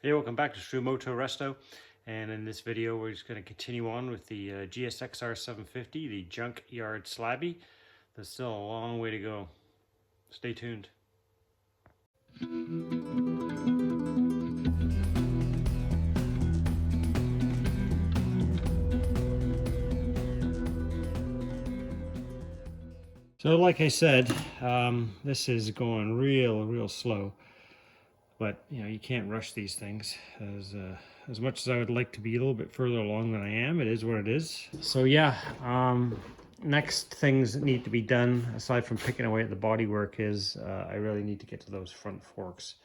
Hey, welcome back to True-Moto-Resto, and in this video we're just going to continue on with the GSXR-750, the junkyard slabby. There's still a long way to go. Stay tuned. So like I said, this is going real slow. But you can't rush these things. As much as I would like to be a little bit further along than I am, it is what it is. So yeah, next things that need to be done, aside from picking away at the bodywork, is I really need to get to those front forks.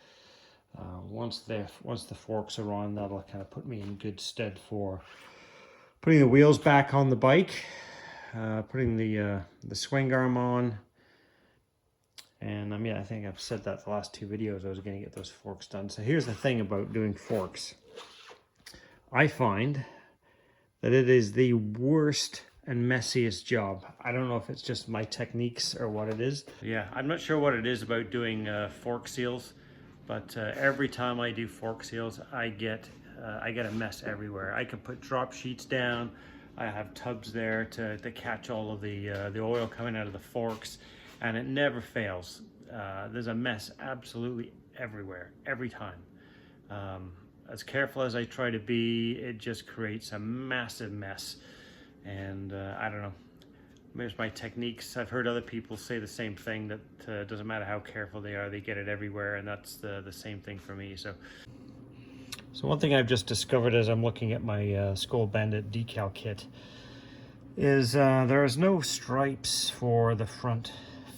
Once the forks are on, that'll kind of put me in good stead for putting the wheels back on the bike, putting the swing arm on. And I think I've said that the last two videos, I was going to get those forks done. So here's the thing about doing forks. I find that it is the worst and messiest job. I don't know if it's just my techniques or what it is. Yeah, I'm not sure what it is about doing fork seals, but every time I do fork seals, I get a mess everywhere. I can put drop sheets down. I have tubs there to catch all of the oil coming out of the forks. And it never fails. There's a mess absolutely everywhere, every time. As careful as I try to be, it just creates a massive mess. And I don't know, maybe it's my techniques. I've heard other people say the same thing, that it doesn't matter how careful they are, they get it everywhere, and that's the same thing for me. So one thing I've just discovered as I'm looking at my Skoal Bandit decal kit is there is no stripes for the front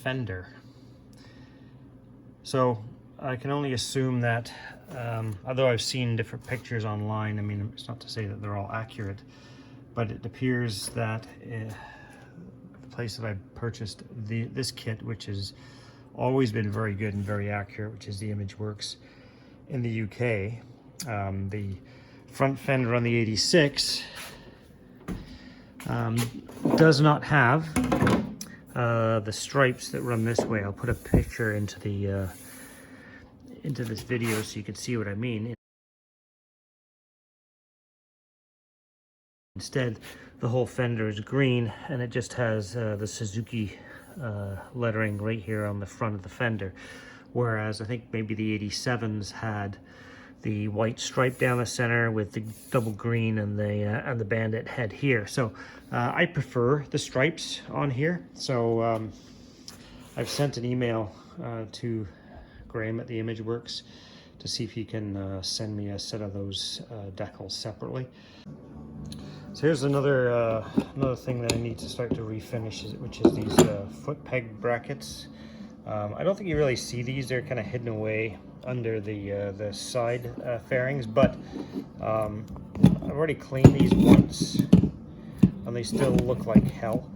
fender. So I can only assume that, although I've seen different pictures online, it's not to say that they're all accurate, but it appears that the place that I purchased this kit, which has always been very good and very accurate, which is the Imageworks in the UK, the front fender on the 86 does not have the stripes that run this way. I'll put a picture into this video so you can see what I mean. Instead, the whole fender is green, and it just has the Suzuki lettering right here on the front of the fender, whereas I think maybe the 87s had the white stripe down the center with the double green and the Bandit head here. So I prefer the stripes on here. So I've sent an email to Graham at the Imageworks to see if he can send me a set of those decals separately. So here's another thing that I need to start to refinish, which is these foot peg brackets. I don't think you really see these. They're kind of hidden away under the side fairings, but I've already cleaned these once and they still look like hell.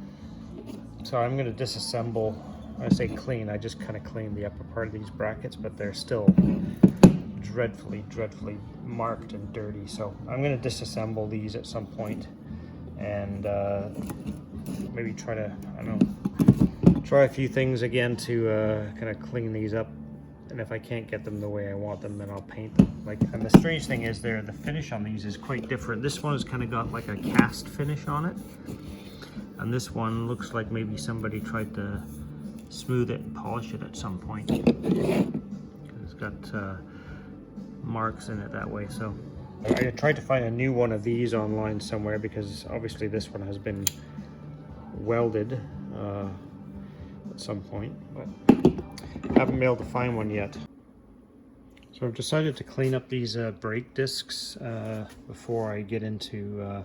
So I'm going to disassemble. When I say clean, I just kind of clean the upper part of these brackets, but they're still dreadfully marked and dirty. So I'm going to disassemble these at some point and maybe try to, try a few things again to kind of clean these up. And if I can't get them the way I want them, then I'll paint them. And the strange thing is the finish on these is quite different. This one has kind of got like a cast finish on it, and this one looks like maybe somebody tried to smooth it and polish it at some point. It's got marks in it that way. So I tried to find a new one of these online somewhere, because obviously this one has been welded at some point, but haven't been able to find one yet. So I've decided to clean up these brake discs before I get into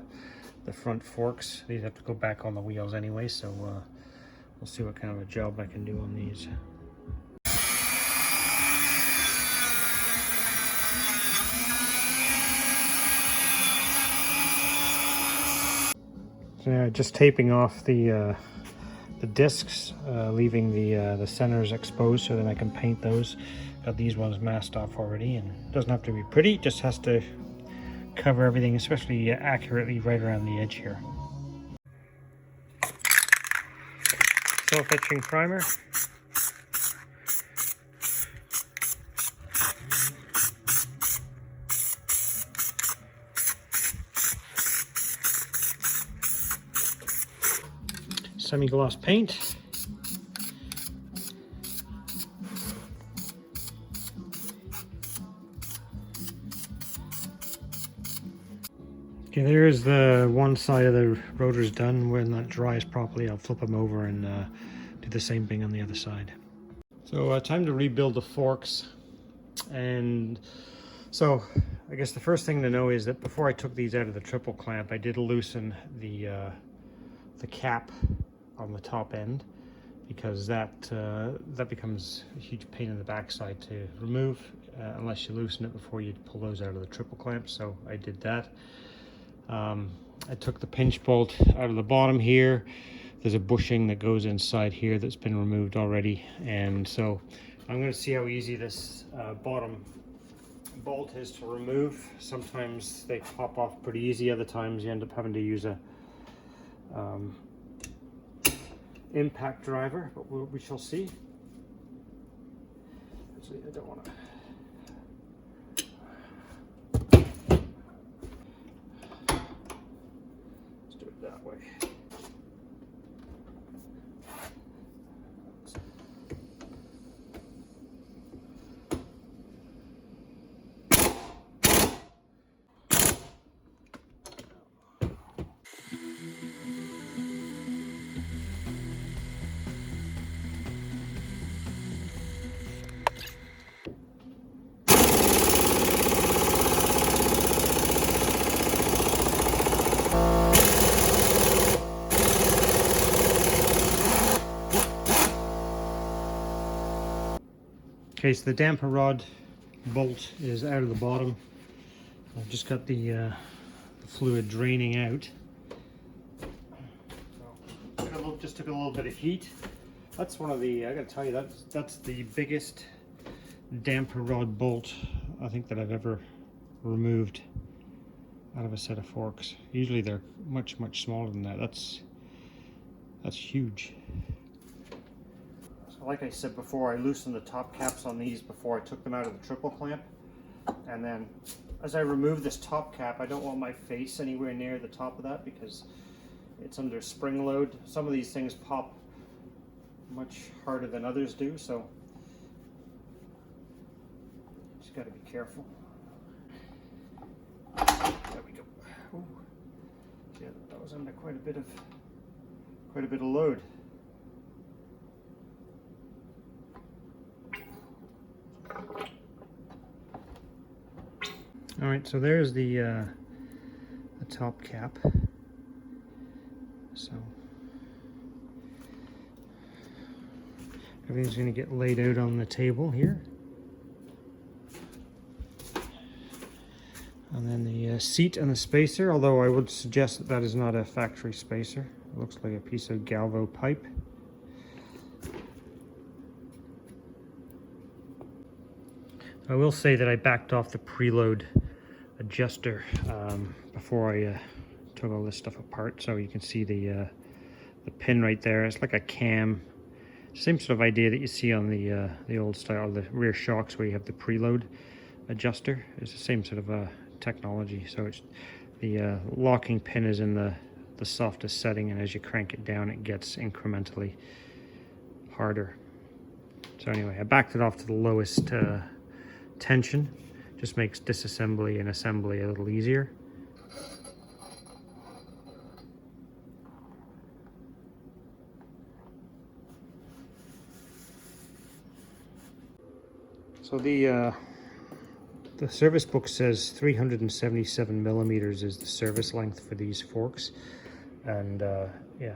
the front forks. These have to go back on the wheels anyway, so we'll see what kind of a job I can do on these. So yeah, just taping off the discs, leaving the centers exposed so that I can paint those. Got these ones masked off already, and it doesn't have to be pretty, it just has to cover everything, especially accurately right around the edge here. Self-etching primer. semi-gloss paint. Okay, there's the one side of the rotors done. When that dries properly, I'll flip them over and do the same thing on the other side. So time to rebuild the forks. And so I guess the first thing to know is that before I took these out of the triple clamp, I did loosen the cap on the top end, because that becomes a huge pain in the backside to remove unless you loosen it before you pull those out of the triple clamp. So I did that. I took the pinch bolt out of the bottom here. There's a bushing that goes inside here that's been removed already, and so I'm going to see how easy this bottom bolt is to remove. Sometimes they pop off pretty easy, other times you end up having to use a impact driver, but we shall see. Actually, I don't want to. Let's do it that way. Okay, so the damper rod bolt is out of the bottom. I've just got the fluid draining out. So, just took a little bit of heat. That's one of the, I gotta tell you, that's the biggest damper rod bolt I think that I've ever removed out of a set of forks. Usually they're much smaller than that. That's huge. Like I said before, I loosened the top caps on these before I took them out of the triple clamp, and then as I remove this top cap, I don't want my face anywhere near the top of that because it's under spring load. Some of these things pop much harder than others do, so just got to be careful. There we go. Ooh. Yeah, that was under quite a bit of load. All right, so there's the top cap. So everything's going to get laid out on the table here. And then the seat and the spacer, although I would suggest that that is not a factory spacer. It looks like a piece of galvo pipe. I will say that I backed off the preload adjuster before I took all this stuff apart, so you can see the pin right there. It's like a cam, same sort of idea that you see on the old style, the rear shocks where you have the preload adjuster. It's the same sort of technology. So it's the locking pin is in the softest setting, and as you crank it down, it gets incrementally harder. So anyway, I backed it off to the lowest tension. Just makes disassembly and assembly a little easier. So the service book says 377 millimeters is the service length for these forks, and yeah,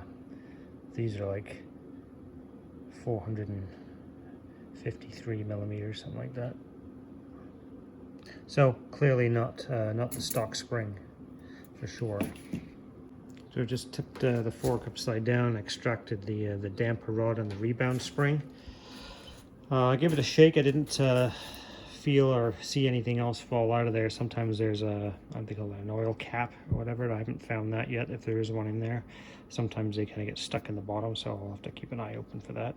these are like 453 millimeters, something like that. So clearly not the stock spring, for sure. So I've just tipped the fork upside down, extracted the damper rod and the rebound spring. I gave it a shake. I didn't feel or see anything else fall out of there. Sometimes there's I think an oil cap or whatever. I haven't found that yet, if there is one in there. Sometimes they kind of get stuck in the bottom, so I'll have to keep an eye open for that.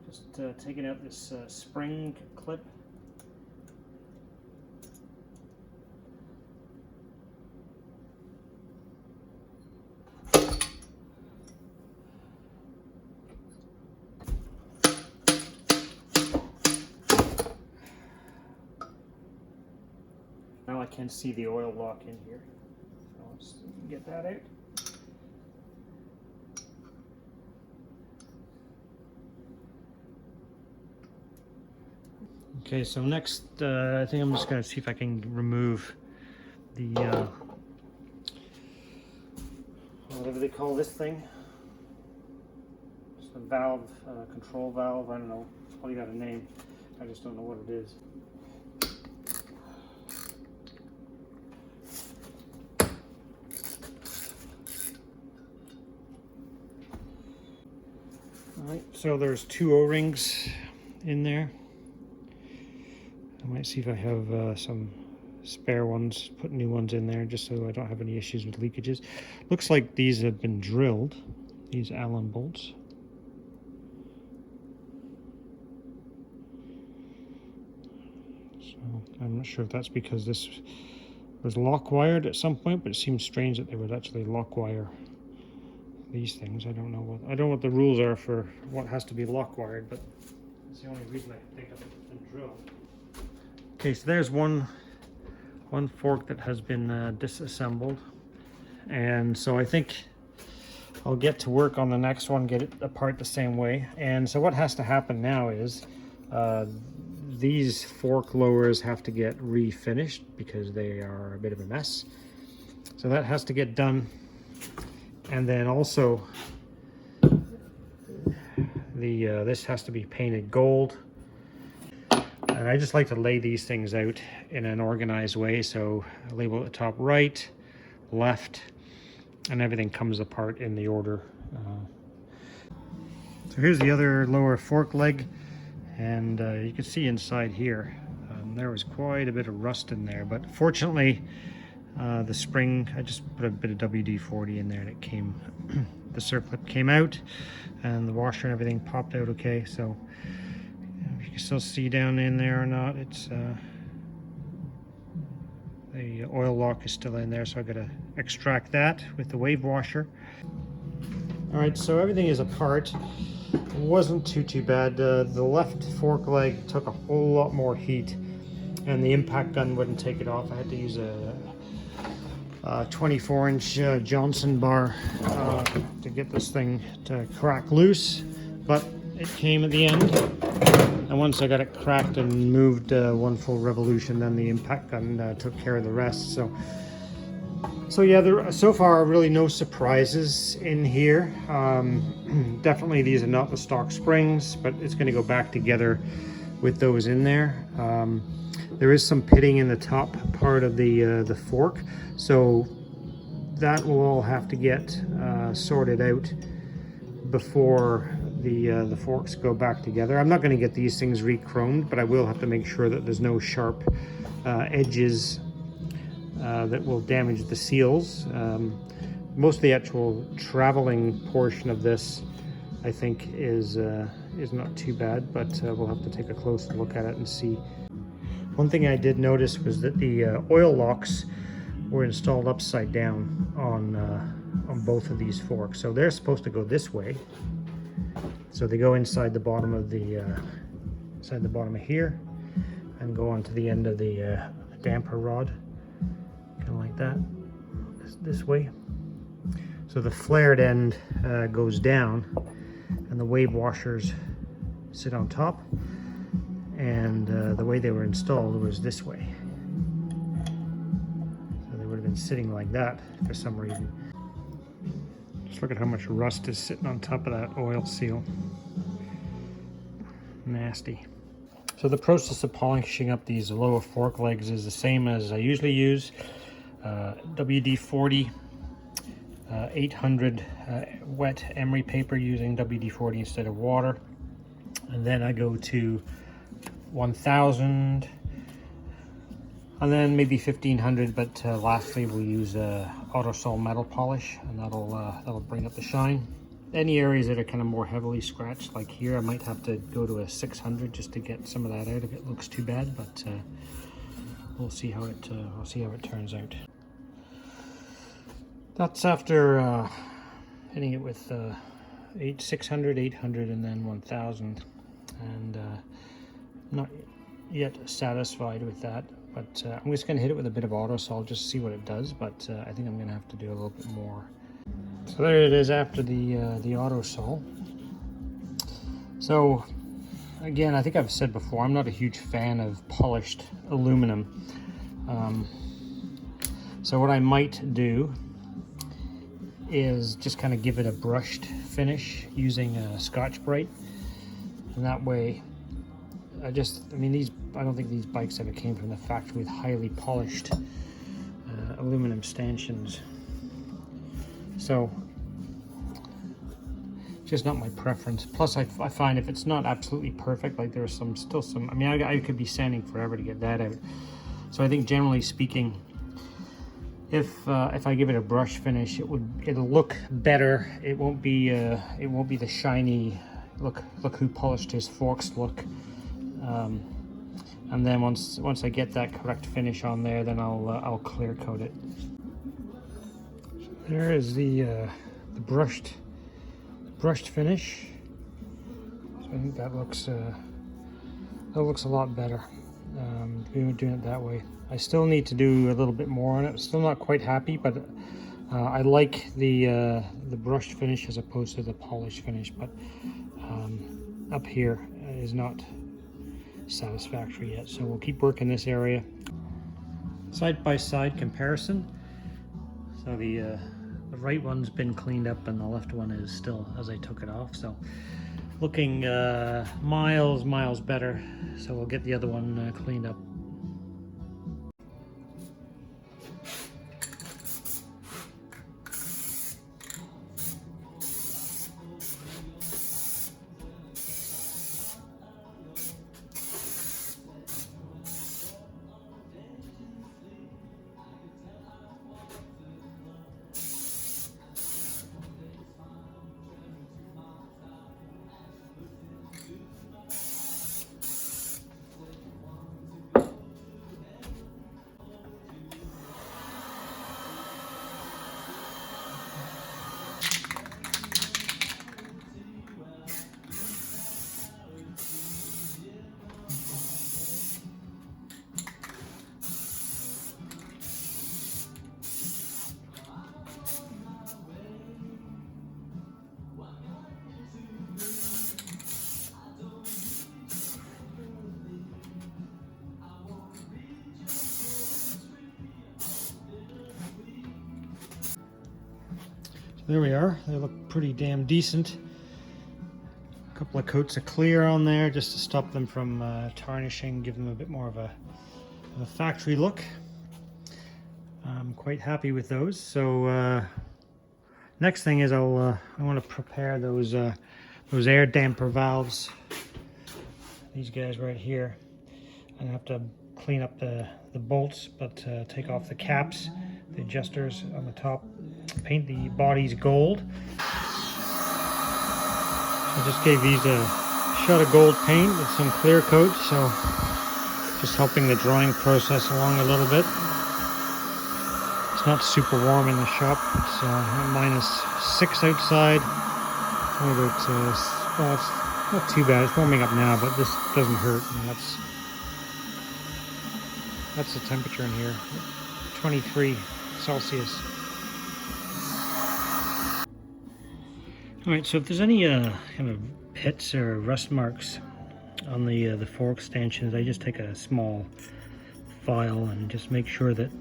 Just taking out this spring clip. can see the oil lock in here. So let's get that out. Okay, so next, I think I'm just going to see if I can remove the, whatever they call this thing. It's the valve, control valve, I don't know, it's probably got a name. I just don't know what it is. Alright, so there's 2 O-rings in there. I might see if I have some spare ones, put new ones in there just so I don't have any issues with leakages. Looks like these have been drilled, these Allen bolts. So I'm not sure if that's because this was lock wired at some point, but it seems strange that they would actually lock wire these things. I don't know what the rules are for what has to be lock wired, but it's the only reason I can think of it has been drilled. Okay, so there's one fork that has been disassembled, and so I think I'll get to work on the next one, get it apart the same way. And so what has to happen now is these fork lowers have to get refinished because they are a bit of a mess. So that has to get done, and then also the this has to be painted gold. And I just like to lay these things out in an organized way. So I label at the top right, left, and everything comes apart in the order. So here's the other lower fork leg, and you can see inside here, there was quite a bit of rust in there, but fortunately the spring, I just put a bit of WD-40 in there and it came, the circlip came out and the washer and everything popped out okay. So if you can still see down in there or not, it's the oil lock is still in there, so I got to extract that with the wave washer. All right, so everything is apart. It wasn't too bad. The left fork leg took a whole lot more heat, and the impact gun wouldn't take it off. I had to use a 24-inch Johnson bar to get this thing to crack loose, but it came at the end. And once I got it cracked and moved one full revolution, then the impact gun took care of the rest. So yeah, so far really no surprises in here. Definitely these are not the stock springs, but it's going to go back together with those in there. There is some pitting in the top part of the fork, so that will all have to get sorted out before the forks go back together. I'm not going to get these things re-chromed, but I will have to make sure that there's no sharp edges that will damage the seals. Most of the actual traveling portion of this, I think, is not too bad, but we'll have to take a closer look at it and see. One thing I did notice was that the oil locks were installed upside down on both of these forks. So they're supposed to go this way. So they go inside the bottom of the bottom of here and go onto the end of the damper rod, kind of like that, this way. So the flared end goes down, and the wave washers sit on top. And the way they were installed was this way. So they would have been sitting like that for some reason. Just look at how much rust is sitting on top of that oil seal. Nasty. So the process of polishing up these lower fork legs is the same as I usually use. WD-40, 800 wet emery paper using WD-40 instead of water. And then I go to 1000, and then maybe 1500, but lastly we'll use Autosol metal polish, and that'll bring up the shine. Any areas that are kind of more heavily scratched, like here, I might have to go to a 600 just to get some of that out if it looks too bad, but we'll see how it turns out. That's after hitting it with 600, 800, and then 1000, and not yet satisfied with that. But I'm just going to hit it with a bit of auto sol just to see what it does, but I think I'm going to have to do a little bit more. So there it is after the auto sol. So again, I think I've said before, I'm not a huge fan of polished aluminum. So what I might do is just kind of give it a brushed finish using Scotch-Brite, and that way I mean, I don't think these bikes ever came from the factory with highly polished aluminum stanchions, so just not my preference. Plus I find if it's not absolutely perfect, like there's still some, I mean, I could be sanding forever to get that out. So I think generally speaking, if I give it a brush finish, it'll look better. It won't be the shiny look who polished his forks look. And then once I get that correct finish on there, then I'll clear coat it. There is the brushed finish. So I think that looks a lot better. Doing it that way. I still need to do a little bit more on it. Still not quite happy, but I like the brushed finish as opposed to the polished finish. But up here is not satisfactory yet, so we'll keep working this area. Side-by-side comparison. So the right one's been cleaned up and the left one is still as I took it off. So looking miles better. So we'll get the other one cleaned up. There we are. They look pretty damn decent. A couple of coats of clear on there just to stop them from tarnishing, give them a bit more of a factory look. I'm quite happy with those. So next thing is I want to prepare those air damper valves. These guys right here. I have to clean up the bolts, but take off the caps, the adjusters on the top. Paint the bodies gold. I just gave these a shot of gold paint with some clear coat, so just helping the drying process along a little bit. It's not super warm in the shop. It's -6 outside. Well, it's not too bad. It's warming up now, but this doesn't hurt. And that's the temperature in here, 23 Celsius. Alright, so if there's any kind of pits or rust marks on the fork stanchions, I just take a small file and just make sure that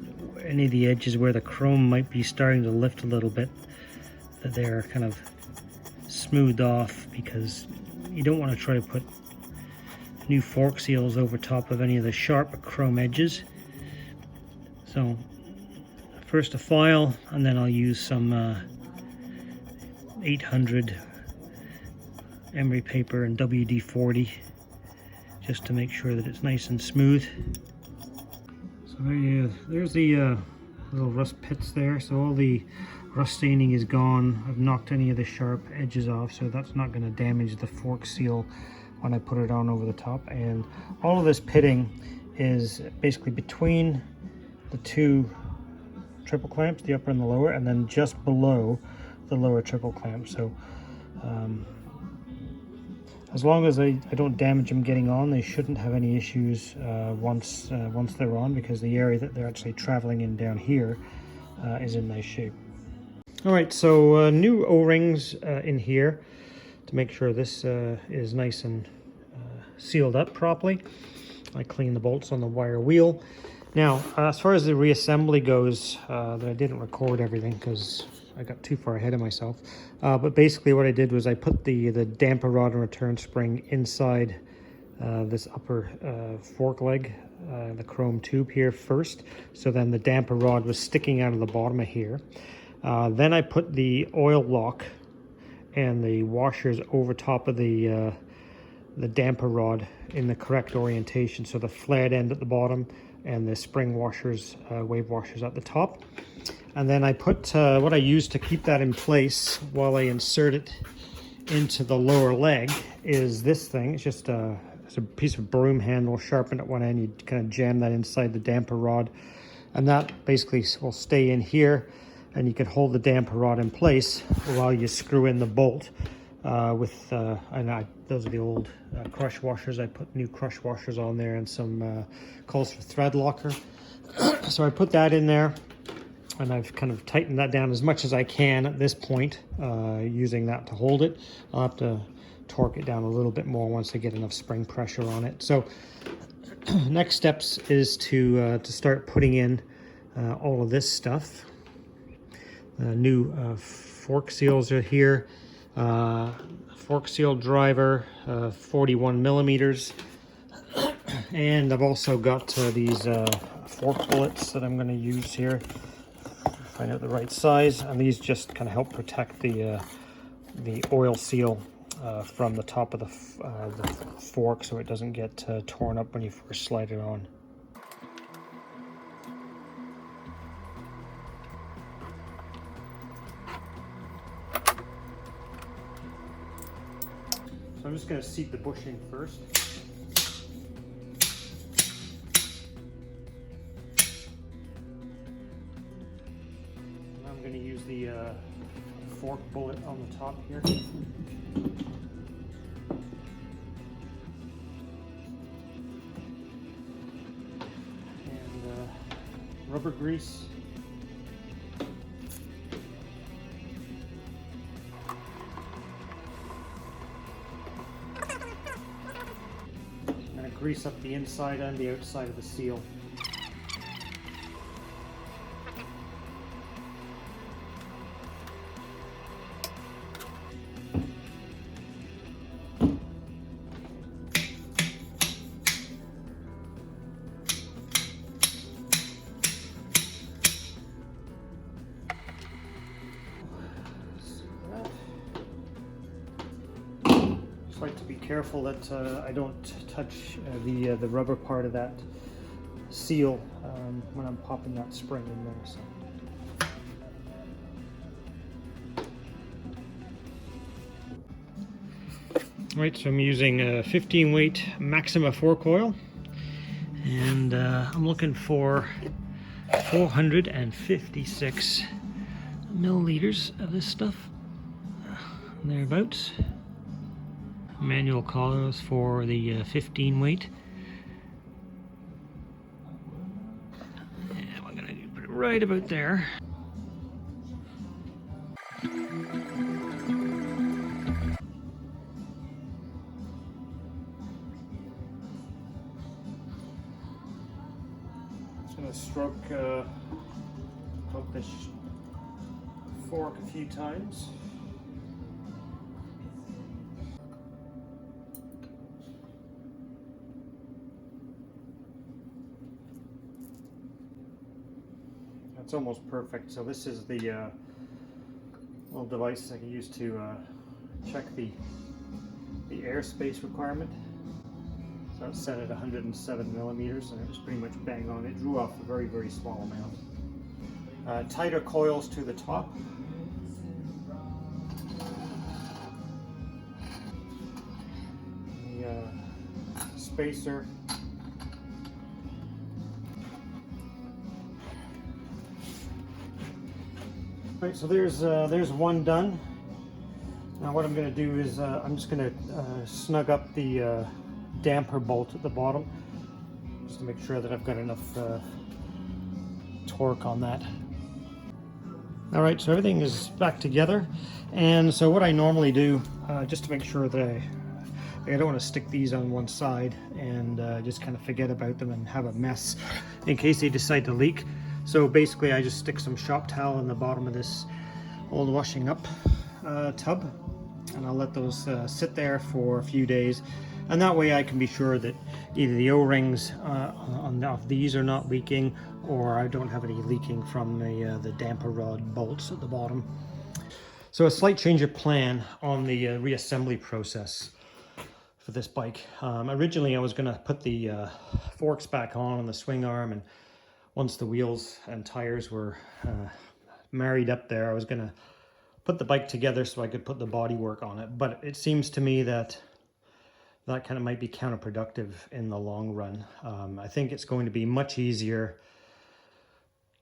any of the edges where the chrome might be starting to lift a little bit, that they're kind of smoothed off, because you don't want to try to put new fork seals over top of any of the sharp chrome edges. So first a file, and then I'll use some 800 emery paper and WD-40 just to make sure that it's nice and smooth. So there's the little rust pits there. So all the rust staining is gone. I've knocked any of the sharp edges off, so that's not going to damage the fork seal when I put it on over the top. And all of this pitting is basically between the two triple clamps, the upper and the lower, and then just below the lower triple clamp. So As long as I don't damage them getting on, they shouldn't have any issues once they're on, because the area that they're actually traveling in down here is in nice shape. All right, so new O-rings in here to make sure this is nice and sealed up properly. I clean the bolts on the wire wheel. Now, as far as the reassembly goes, that I didn't record everything because I got too far ahead of myself. But basically what I did was I put the damper rod and return spring inside this upper fork leg, the chrome tube here first. So then the damper rod was sticking out of the bottom of here. Then I put the oil lock and the washers over top of the damper rod in the correct orientation. So the flared end at the bottom and the spring washers, wave washers at the top. And then I put what I use to keep that in place while I insert it into the lower leg is this thing. It's just it's a piece of broom handle sharpened at one end. You kind of jam that inside the damper rod, and that basically will stay in here, and you can hold the damper rod in place while you screw in the bolt with those are the old crush washers. I put new crush washers on there and some calls for thread locker. So I put that in there, and I've kind of tightened that down as much as I can at this point, using that to hold it. I'll have to torque it down a little bit more once I get enough spring pressure on it. So next steps is to start putting in all of this stuff. New fork seals are here. Fork seal driver, 41 millimeters. And I've also got these fork bullets that I'm going to use here. Find out the right size, and these just kind of help protect the oil seal from the top of the fork, so it doesn't get torn up when you first slide it on. So I'm just going to seat the bushing first. I'm going to use the fork bullet on the top here. And rubber grease. I'm going to grease up the inside and the outside of the seal. Like to be careful that I don't touch the rubber part of that seal when I'm popping that spring in there. So. Right, so I'm using a 15 weight Maxima fork oil, and I'm looking for 456 milliliters of this stuff, thereabouts. Manual collars for the 15 weight. And we're gonna put it right about there. Just gonna stroke up this fork a few times. It's almost perfect. So this is the little device I can use to check the airspace requirement. So it's set at 107 millimeters, and it was pretty much bang on. It drew off a very, very small amount. Tighter coils to the top. The spacer. Right, so there's one done. Now what I'm going to do is I'm just going to snug up the damper bolt at the bottom, just to make sure that I've got enough torque on that. All right, so everything is back together, and so what I normally do, just to make sure that I don't want to stick these on one side and just kind of forget about them and have a mess in case they decide to leak. So basically I just stick some shop towel in the bottom of this old washing up tub, and I'll let those sit there for a few days, and that way I can be sure that either the O-rings of these are not leaking, or I don't have any leaking from the damper rod bolts at the bottom. So a slight change of plan on the reassembly process for this bike. Originally I was going to put the forks back on the swing arm, and once the wheels and tires were married up there, I was going to put the bike together so I could put the bodywork on it. But it seems to me that that kind of might be counterproductive in the long run. I think it's going to be much easier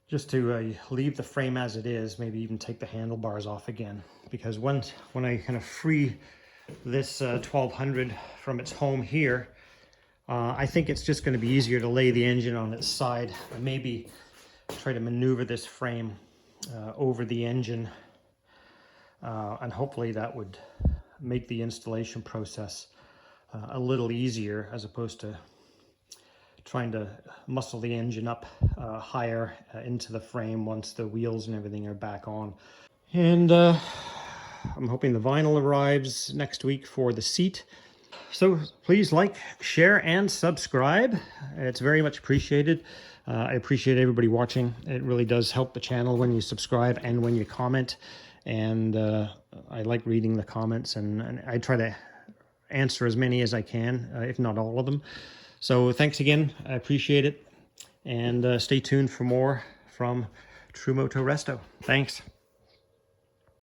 just to leave the frame as it is, maybe even take the handlebars off again, because when I kind of free this 1200 from its home here, I think it's just going to be easier to lay the engine on its side and maybe try to maneuver this frame over the engine, and hopefully that would make the installation process a little easier, as opposed to trying to muscle the engine up higher into the frame once the wheels and everything are back on. And I'm hoping the vinyl arrives next week for the seat. So please like, share, and subscribe. It's very much appreciated. I appreciate everybody watching. It really does help the channel when you subscribe and when you comment. And I like reading the comments, and I try to answer as many as I can, if not all of them. So thanks again. I appreciate it. And stay tuned for more from True-Moto-Resto. Thanks.